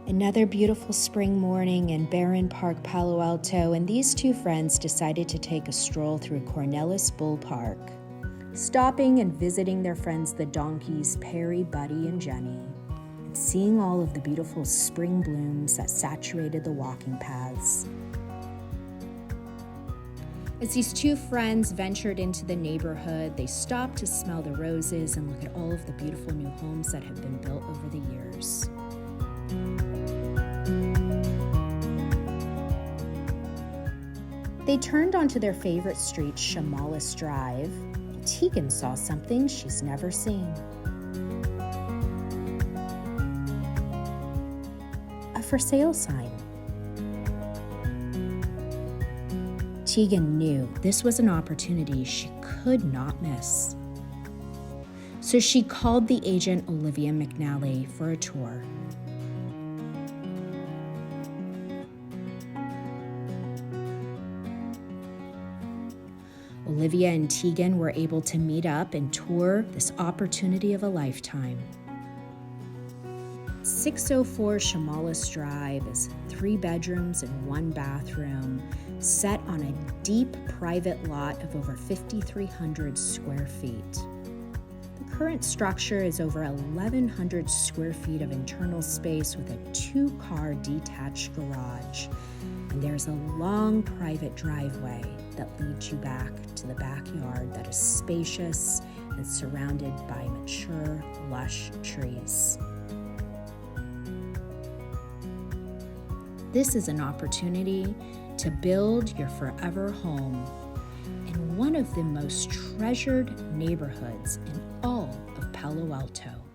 Another beautiful spring morning in Barron Park, Palo Alto, and these two friends decided to take a stroll through Cornelis Bull Park, stopping and visiting their friends the donkeys Perry, Buddy, and Jenny, and seeing all of the beautiful spring blooms that saturated the walking paths. As these two friends ventured into the neighborhood, they stopped to smell the roses and look at all of the beautiful new homes that have been built over the years. They turned onto their favorite street, Chimalus Drive, and Tegan saw something she's never seen. A for sale sign. Tegan knew this was an opportunity she could not miss. So she called the agent Olivia McNally for a tour. Olivia and Tegan were able to meet up and tour this opportunity of a lifetime. 604 Chimalus Drive is 3 bedrooms and 1 bathroom, set on a deep private lot of over 5,300 square feet. The current structure is over 1,100 square feet of internal space with a 2-car detached garage, and there's a long private driveway that leads you back to the backyard that is spacious and surrounded by mature, lush trees. This is an opportunity to build your forever home in one of the most treasured neighborhoods in all of Palo Alto.